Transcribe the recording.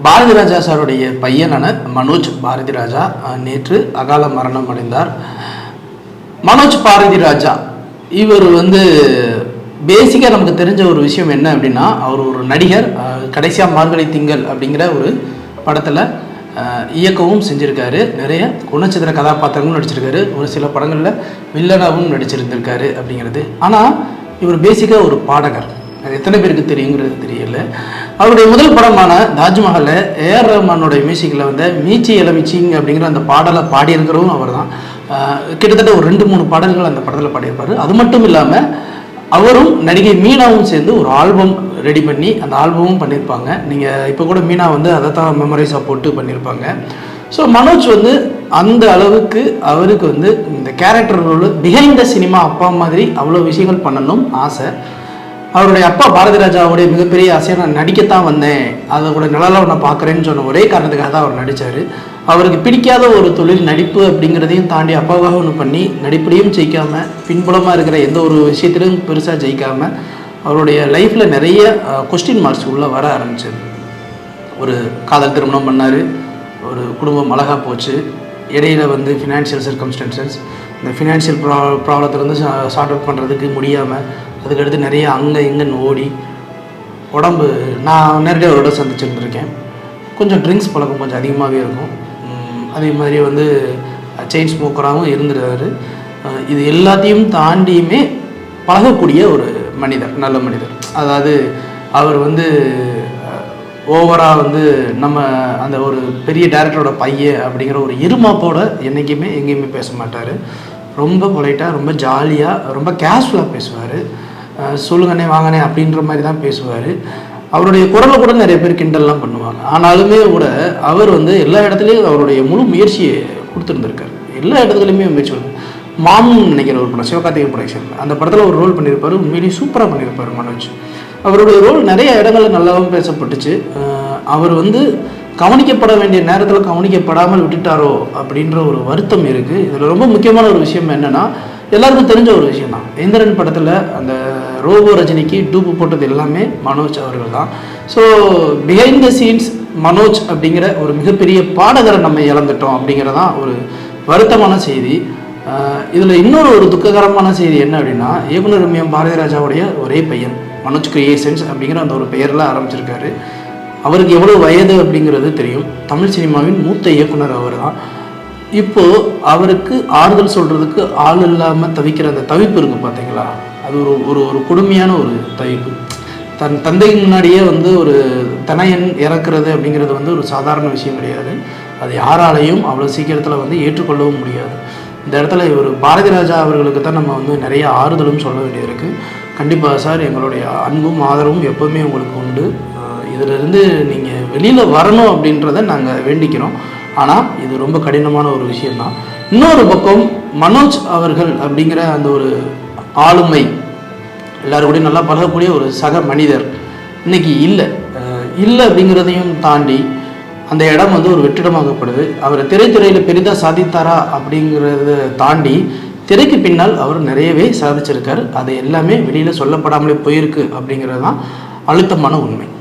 பாரதி ராஜா சாருடைய பையனான மனோஜ் பாரதி ராஜா நேற்று அகால மரணம் அடைந்தார். மனோஜ் பாரதி ராஜா இவர் பேசிக்காக நமக்கு தெரிஞ்ச ஒரு விஷயம் என்ன அப்படின்னா, அவர் ஒரு நடிகர். கடைசியாக மார்கழி திங்கள் அப்படிங்கிற ஒரு படத்தில் இயக்கவும் செஞ்சுருக்காரு. நிறைய குணச்சித்திர கதாபாத்திரங்களும் நடிச்சிருக்காரு. ஒரு சில படங்களில் வில்லனாகவும் நடிச்சிருந்திருக்காரு அப்படிங்கிறது. ஆனால் இவர் பேசிக்காக ஒரு பாடகர். அது எத்தனை பேருக்கு தெரியுங்கிறது தெரியல. அவருடைய முதல் படமான தாஜ்மஹாலில் ஏஆர் ரஹ்மானோடைய மியூசிக்கில் மீச்சி இளமிச்சிங் அப்படிங்கிற அந்த பாடலை பாடியிருக்கிறவரும் அவர் தான். கிட்டத்தட்ட ஒரு 2-3 பாடல்கள் அந்த படத்தில் பாடியிருப்பார். அது மட்டும் இல்லாமல் அவரும் நடிகை மீனாவும் சேர்ந்து ஒரு ஆல்பம் ரெடி பண்ணி அந்த ஆல்பமும் பண்ணியிருப்பாங்க. நீங்கள் இப்போ கூட மீனா அதை தான் மெமரைஸாக போட்டு பண்ணியிருப்பாங்க. ஸோ மனோஜ் அந்த அளவுக்கு அவருக்கு இந்த character role behind the cinema அப்பா மாதிரி அவ்வளோ விஷயங்கள் பண்ணணும் ஆசை. அவருடைய அப்பா பாரதி ராஜாவுடைய மிகப்பெரிய ஆசையை நான் நடிக்கத்தான் வந்தேன், அதை கூட நிழலாக நான் பார்க்குறேன்னு சொன்ன ஒரே காரணத்துக்காக தான் அவர் நடித்தார். அவருக்கு பிடிக்காத ஒரு தொழில் நடிப்பு அப்படிங்கிறதையும் தாண்டி அப்பாவாக ஒன்று பண்ணி நடிப்புலையும் ஜெயிக்காமல் பின்புலமாக இருக்கிற எந்த ஒரு விஷயத்திலும் பெருசாக ஜெயிக்காமல் அவருடைய லைஃப்பில் நிறைய கொஸ்டின் மார்க்ஸ் உள்ளே வர ஆரம்பிச்சது. ஒரு காதல் திருமணம் பண்ணார், ஒரு குடும்பம் அழகாக போச்சு. இடையில ஃபினான்ஷியல் சர்க்கம்ஸ்டன்சஸ், இந்த ஃபினான்ஷியல் ப்ராப்ளத்திலேருந்து சார்ட் அவுட் பண்ணுறதுக்கு முடியாமல் அதுக்கடுத்து நிறைய அங்கே இங்கேன்னு ஓடி உடம்பு நான் நேரடியாக அவரோட சந்திச்சுருந்துருக்கேன். கொஞ்சம் ட்ரிங்க்ஸ் பழக்கம் கொஞ்சம் அதிகமாகவே இருக்கும். அதே மாதிரி செயின் ஸ்மோக்கராகவும் இருந்துருவார். இது எல்லாத்தையும் தாண்டியுமே பழகக்கூடிய ஒரு மனிதர், நல்ல மனிதர். அதாவது அவர் ஓவராக நம்ம அந்த ஒரு பெரிய டைரக்டரோட பையன் அப்படிங்கிற ஒரு இருமாப்போட என்றைக்குமே எங்கேயுமே பேச மாட்டார். ரொம்ப பொலைட்டாக, ரொம்ப ஜாலியாக, ரொம்ப கேஷுவலாக பேசுவார். சொல்லுங்கண்ணே வாங்கண்ணே அப்படின்ற மாதிரி தான் பேசுவார். அவருடைய குரலை கூட நிறைய பேர் கிண்டல்லாம் பண்ணுவாங்க. ஆனாலுமே கூட அவர் எல்லா இடத்துலையும் அவருடைய முழு முயற்சியை கொடுத்துருந்துருக்காரு. எல்லா இடத்துலையுமே முயற்சி மாமுன்னு நினைக்கிற ஒரு படம், சிவகார்த்திகேயன் ப்ரொடக்ஷன், அந்த படத்தில் ஒரு ரோல் பண்ணியிருப்பார். உண்மையிலேயே சூப்பராக பண்ணியிருப்பார் மனோஜ். அவருடைய ரோல் நிறைய இடங்களில் நல்லாவும் பேசப்பட்டுச்சு. அவர் கவனிக்கப்பட வேண்டிய நேரத்தில் கவனிக்கப்படாமல் விட்டுட்டாரோ அப்படின்ற ஒரு வருத்தம் இருக்குது. இதில் ரொம்ப முக்கியமான ஒரு விஷயம் என்னென்னா, எல்லாருக்கும் தெரிஞ்ச ஒரு விஷயம் தான், எந்திரன் படத்தில் அந்த ரோபோ ரஜினிக்கு டூப்பு போட்டது எல்லாமே மனோஜ் அவர்கள் தான். So behind the scenes Manoj அப்படிங்கிற ஒரு மிகப்பெரிய பாடகரை நம்ம இழந்துட்டோம் அப்படிங்கிறதான் ஒரு வருத்தமான செய்தி. இதில் இன்னொரு ஒரு துக்ககரமான செய்தி என்ன அப்படின்னா, இயக்குனர் எம் பாரதி ராஜாவுடைய ஒரே பையன் மனோஜ் கிரியேஷன்ஸ் அப்படிங்கிற அந்த ஒரு பெயரில் ஆரம்பிச்சிருக்காரு. அவருக்கு எவ்வளோ வயது அப்படிங்கிறது தெரியும். தமிழ் சினிமாவின் மூத்த இயக்குனர் அவர் தான். இப்போது அவருக்கு ஆறுதல் சொல்கிறதுக்கு ஆள் இல்லாமல் தவிக்கிற அந்த தவிப்பு இருக்குது பார்த்தீங்களா, அது ஒரு கொடுமையான ஒரு தவிப்பு. தன் தந்தைக்கு முன்னாடியே ஒரு தனையன் இறக்குறது அப்படிங்கிறது ஒரு சாதாரண விஷயம் கிடையாது. அது யாராலையும் அவ்வளோ சீக்கிரத்தில் ஏற்றுக்கொள்ளவும் முடியாது. இந்த இடத்துல இவர் பாரதி ராஜா அவர்களுக்கு தான் நம்ம நிறைய ஆறுதலும் சொல்ல வேண்டியது இருக்குது. கண்டிப்பாக சார், எங்களுடைய அன்பும் ஆதரவும் எப்போவுமே உங்களுக்கு உண்டு. இதிலிருந்து நீங்கள் வெளியில் வரணும் அப்படின்றத நாங்கள் வேண்டிக்கிறோம். ஆனால் இது ரொம்ப கடினமான ஒரு விஷயந்தான். இன்னொரு பக்கம் மனோஜ் அவர்கள் அப்படிங்கிற அந்த ஒரு ஆளுமை, எல்லாருக்கூடையும் நல்லா பழகக்கூடிய ஒரு சக மனிதர் இன்னைக்கு இல்லை அப்படிங்கிறதையும் தாண்டி அந்த இடம் ஒரு வெற்றிடமாகப்படுது. அவர் திரைத்துறையில் பெரிதாக சாதித்தாரா அப்படிங்கிறத தாண்டி திரைக்கு பின்னால் அவர் நிறையவே சாதிச்சிருக்கார். அது எல்லாமே வெளியில் சொல்லப்படாமலே போயிருக்கு அப்படிங்கிறது தான் அழுத்தமான உண்மை.